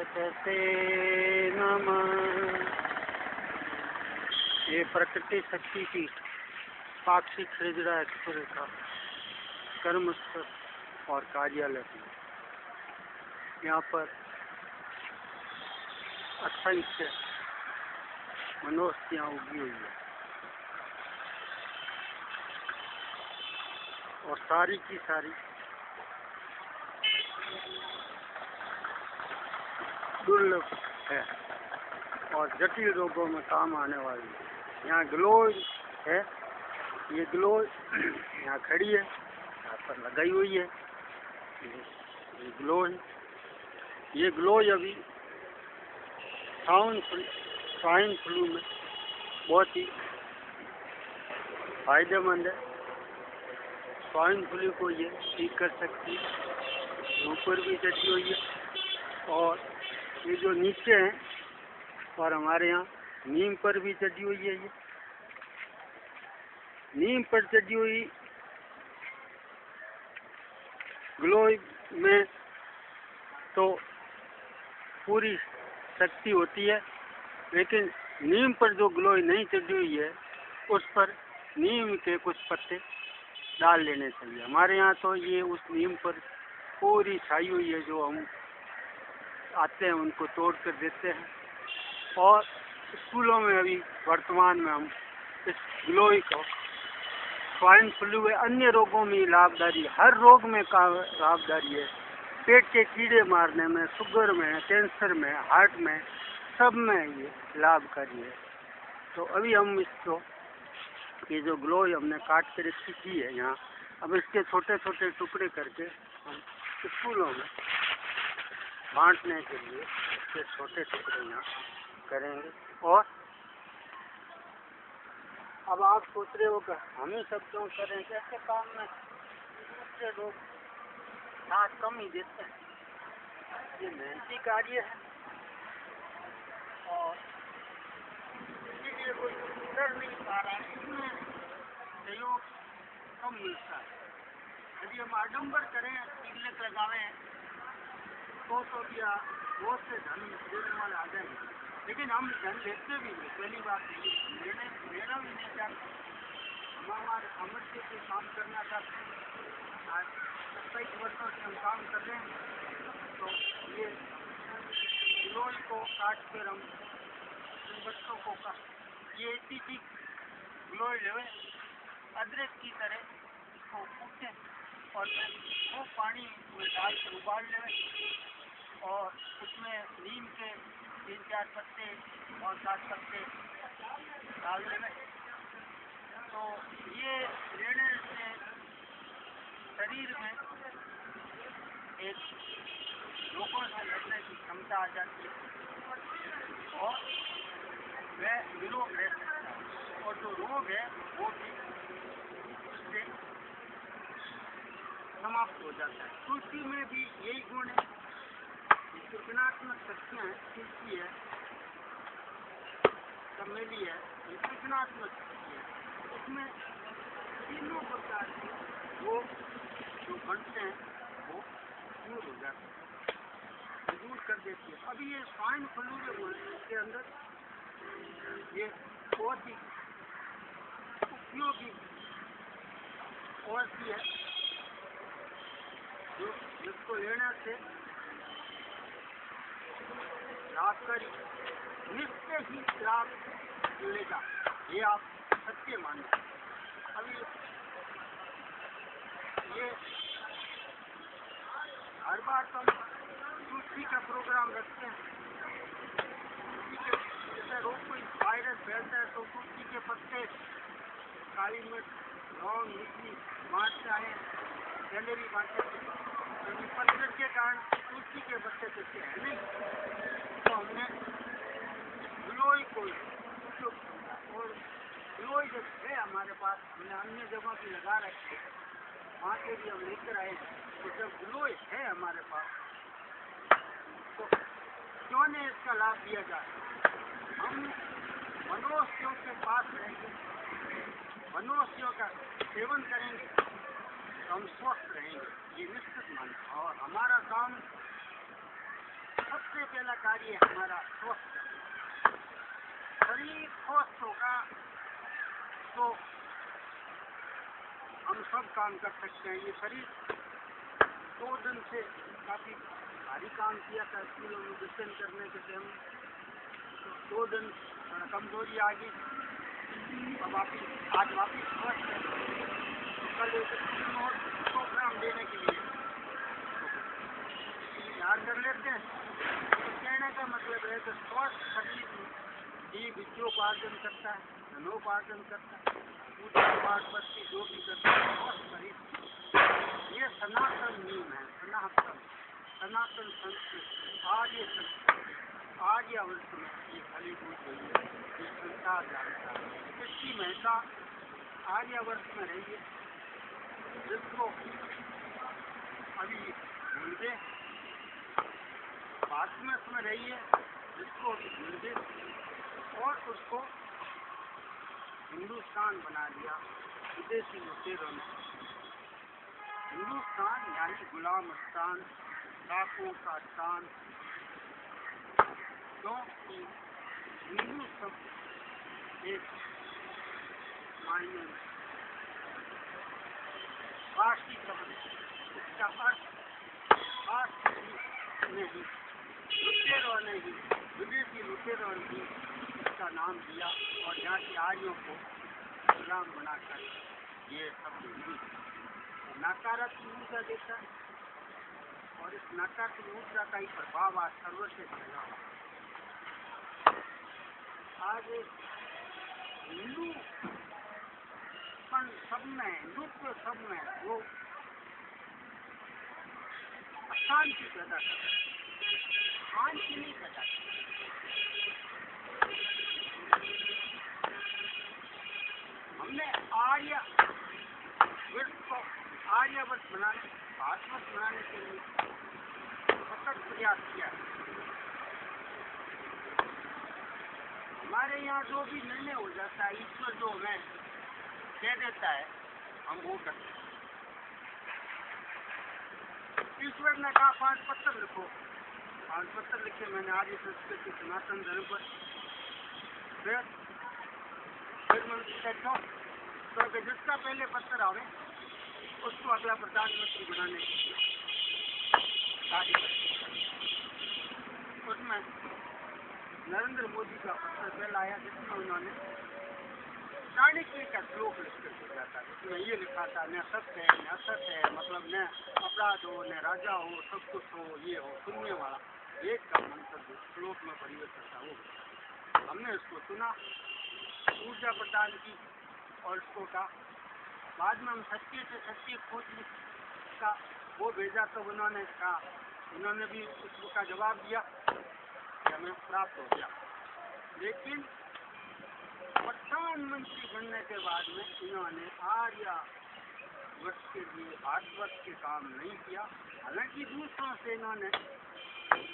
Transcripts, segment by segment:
गणपतये नमः। ये प्रकृति शक्ति की पाक्षिक खेजड़ा एक्सप्रेस का कर्मस्थल और कार्यालय है। यहाँ पर असंख्य मनोस्थियाँ उगी हुई है और सारी की सारी दुर्लभ है और जटिल रोगों में काम आने वाली है। यहाँ ग्लो है, ये ग्लो यहाँ खड़ी है, यहाँ पर लगाई हुई है, ये ग्लो है। ये ग्लो अभी स्वाइन फ्लू में बहुत ही फायदेमंद है। स्वाइन फ्लू को ये ठीक कर सकती है। ऊपर भी चढ़ी हुई है और ये जो नीचे हैं और हमारे यहाँ नीम पर भी चढ़ी हुई है। ये नीम पर चढ़ी हुई ग्लो में तो पूरी शक्ति होती है, लेकिन नीम पर जो ग्लो नहीं चढ़ी हुई है उस पर नीम के कुछ पत्ते डाल लेने चाहिए। हमारे यहाँ तो ये उस नीम पर पूरी छाई हुई है, जो हम आते हैं उनको तोड़ कर देते हैं। और स्कूलों में अभी वर्तमान में हम इस ग्लोई को स्वाइन फ्लू व अन्य रोगों में लाभदारी, हर रोग में लाभदारी है। पेट के कीड़े मारने में, शुगर में, कैंसर में, हार्ट में, सब में ये लाभकारी है। तो अभी हम इसको ये जो ग्लो हमने काट कर रखी की है यहाँ, अब इसके छोटे छोटे टुकड़े करके हम स्कूलों में बांटने के लिए इसके छोटे टुकड़े यहाँ करेंगे। और अब आप सोच रहे हो कि हम ही सब क्यों करें, कैसे काम में दूसरे लोग साथ कम ही देते हैं। ये मेहनती कार्य है और इसलिए कोई कर नहीं पा रहा है, इसमें सहयोग कम मिलता है। यदि हम आडम्बर करें, तिलक लगावें तो दिया बहुत से धन देने वाले आ जाएंगे, लेकिन हम धन लेते भी नहीं। पहली बात लेना भी नहीं चाहते। हम हमारे सामर्थ्य से काम करना चाहते हैं। आज 27 वर्षों से हम काम कर रहे हैं, तो ये ग्लोई को काट कर हम बच्चों को ये ऐसी चीज ग्लोई ले अदरक की तरह इसको कूटें और वो पानी में डाल कर उबाल लें और उसमें नीम के 3-4 पत्ते और 7 पत्ते डाल दें। तो ये लेने से शरीर में एक रोगों से लड़ने की क्षमता आ जाती है और वह निरोग रह सकता है, और जो रोग है वो भी उससे समाप्त हो जाता है। तुलसी में भी यही गुण है, सृजनात्मक शक्तियाँ हैं। तुलसी है, चमेली है, ये सृजनात्मक शक्ति है। इसमें तीनों प्रकार के रोग जो बनते हैं वो दूर हो जाते हैं, दूर कर देती है। अभी ये स्वाइन फ्लू जो है इसके अंदर ये बहुत ही उपयोगी औषधि है, जो जिसको लेने से लाभकारी निश्चय ही लाभ मिलेगा, ये आप सत्य मानिए। अभी ये हर बार तो हम तुलसी का प्रोग्राम रखते हैं। जैसे रोग कोई वायरस फैलता है तो तुलसी के पत्ते, काली मिर्च, लौंग, मिर्ची बांटते आए, कैलोरी बांटते। पत्थर के कारण तुलसी के पत्ते देते हैं नहीं, तो हमने ग्लोई को और ग्लोई जब है हमारे पास, हमने अन्य जगह भी लगा रखे हैं, वहाँ से भी हम लेकर आए। तो जब ग्लोई है हमारे पास तो क्यों नहीं इसका लाभ दिया जाए। हम मनुष्यों के पास रहेंगे, मनुष्यों का सेवन करेंगे तो हम स्वस्थ रहेंगे, ये निश्चित मानना। और हमारा काम सबसे सबसे पहला कार्य हमारा स्वस्थ। शरीर स्वस्थ होगा तो हम सब काम कर सकते हैं। ये शरीर 2 दिन से काफी भारी काम किया था स्कूलों में विजन करने के टाइम, तो 2 दिन थोड़ा कमजोरी आ गई। अब आज वापिस स्वस्थ है, तो कल एक स्कूल में और प्रोग्राम देने के लिए याद कर लेते हैं। तो कहने का मतलब है कि स्वस्थ शरीर ही विद्योपार्जन करता है, धनोपार्जन करता है, पूजा पाठ बस्ती जो भी करता है स्वस्थ शरीर। ये सनातन नियम है, सनातन संस्कृत आर्यावर्त में ये फलीभूत हुई है, ये संसार जानता है। इसकी महत्ता आर्यावर्त में रही है, जिसको अभी भूल गए। पाश्चात्य में रही है, जिसको अभी भूल गए, और उसको हिंदुस्तान बना दिया विदेशी लुटेरों ने। हिंदुस्तान यानी गुलाम स्थान, डाकुओं का स्थान, क्योंकि हिंदू शब्द एक मायने में फारसी शब्द, इसका अर्थ नहीं, लुटेरों ने ही, विदेशी लुटेरों ने ही इसका नाम दिया और यहाँ के आर्यों को गुलाम बनाकर ये शब्द हिंदू नकारात्मक ऊर्जा देता है, और इस नकारात्मक ऊर्जा का ही प्रभाव आज सर्वस्व फैला हुआ। आज हिंदू सब में, हिंदुत्व सब में वो अशांति पैदा करता है, शांति नहीं पैदा करता। हमने आर्यावर्त बनाने, भारतवर्ष बनाने के लिए सतत प्रयास किया है। हमारे यहाँ जो भी निर्णय हो जाता है, ईश्वर जो हमें कह देता है, हम वो करते हैं। ईश्वर ने कहा 5 पत्र लिखो, 5 पत्र लिखे मैंने आर्य संस्कृति सनातन धर्म पर। फिर मैं तो जिसका पहले पत्र आवे उसको अगला प्रधानमंत्री बनाने की उसमें नरेंद्र मोदी का पत्र पहला आया, जिसमें उन्होंने चाणक्य का श्लोक लिखकर भेजा था। जिसमें ये लिखा था, न सत्य है न असत है, मतलब न अपराध हो न राजा हो, सब कुछ हो, ये हो, सुनने वाला एक का मंत्र श्लोक में परिवर्तन था। वो हमने इसको सुना, ऊर्जा प्रदान की और इसको कहा। बाद में हम सत्य से सत्य खोज का वो भेजा, तो उन्होंने कहा, उन्होंने भी उसका जवाब दिया कि हमें प्राप्त हो गया। लेकिन प्रधानमंत्री बनने के बाद में इन्होंने आर्यावर्त के लिए भारतवर्ष के काम नहीं किया। हालांकि दूसरों से इन्होंने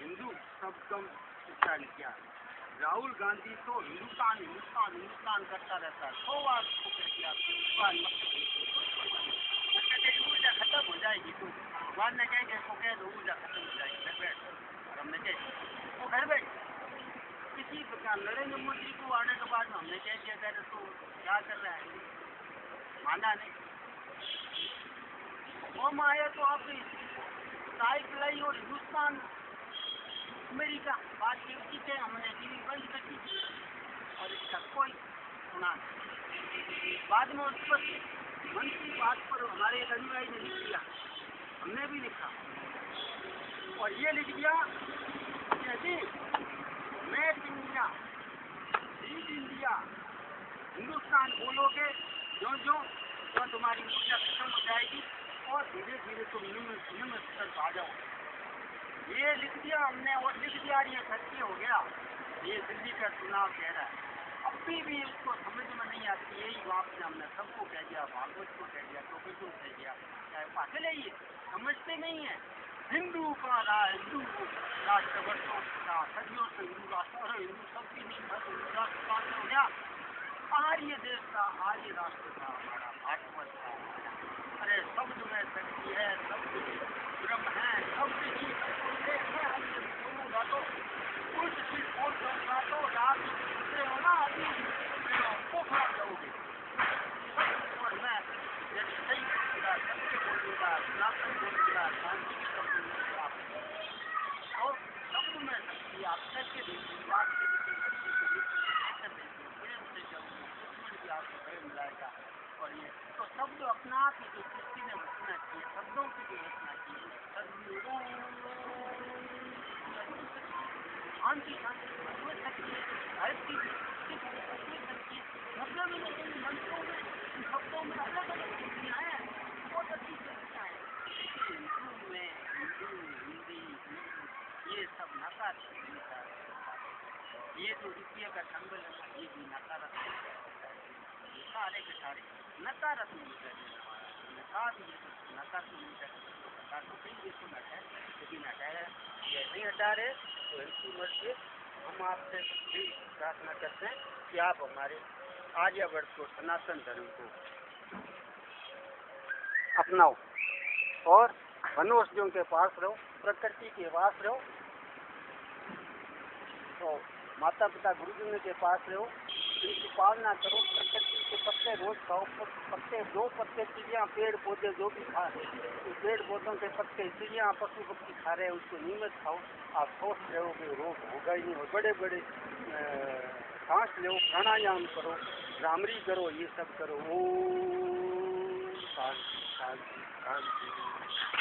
हिंदू शब्दों उच्चारण किया। राहुल गांधी तो हिंदुस्तान हिंदुस्तान हिंदुस्तान करता रहता है, 100 बार उसको कह दिया ऊर्जा खत्म हो जाएगी, तो भगवान ने कह दो ऊर्जा खत्म हो जाएगी, घर बैठ। और हमने कह वो घर बैठ। किसी प्रकार नरेंद्र मोदी को आने के बाद हमने कह दिया करे तो क्या कर रहा है, माना नहीं। वो आया तो आप चाय पिलाई और हिंदुस्तान अमेरिका बात की थे, हमने टीवी बंद कर दी और इसका कोई सुना नहीं। बाद में उस पर मन की बात पर हमारे एक अनुयायी ने लिख दिया, हमने भी लिखा और ये लिख दिया कि make India, lead India, Hindustan बोलोगे जो जो तो तुम्हारी ऊर्जा खत्म हो जाएगी और धीरे धीरे तुम निम्न स्तर पर आ जाओ। ये लिख दिया हमने और लिख दिया, ये सत्य हो गया। ये दिल्ली का चुनाव कह रहा है, अभी भी उसको समझ में नहीं आती। यही बात से हमने सबको कह दिया, भागवत को कह दिया, प्रोफेसर को कह दिया, चाहे पागल है ये, समझते नहीं है। हिंदू का हिंदू राष्ट्र वर्षों का सदियों से हिंदू राष्ट्र, हिंदू सबकी नहीं राष्ट्र हो गया। आर्य देश का, आर्य राष्ट्र का, हमारा भारतवर्ष का। अरे शब्द में शक्ति है, शब्द ब्रह्म है, शब्द ही बोलूंगा तो शांति शांति हो सकती है, धरती हो सकती है। शब्दों में लेकिन मंत्रों में, शब्दों में अलग अलग शक्तियाँ हैं, बहुत अच्छी शक्तियाँ हैं। हिंदू में हिंदी ये सब नकारात्मक है। ये जो रुपये का संबल है ना, ये भी नकारात्मक है। सारे के सारे नकारात्मक है। नकारात्मक है। बिल्कुल हटा है, लेकिन हटाया ये नहीं हटा रहे तो इनकी मर्जी। हम आपसे भी प्रार्थना करते हैं कि आप हमारे आर्यवर्त को, सनातन धर्म को अपनाओ और मनुष्यों के पास रहो, प्रकृति के पास रहो, तो माता पिता गुरुजनों के पास रहो, इनकी पालना करो। प्रकृति के पत्ते रोज खाओ, पत्ते दो पत्ते चिड़िया पेड़ पौधे जो भी खा रहे हैं, पेड़ पौधों के पत्ते चिड़िया पशु पक्षी खा रहे हैं, उसको नियमित खाओ। आप स्वस्थ रहोगे, रोग होगा ही नहीं। और बड़े बड़े सांस लो, प्राणायाम करो, भ्रामरी करो, ये सब करो। ओम शांति शांति शांति।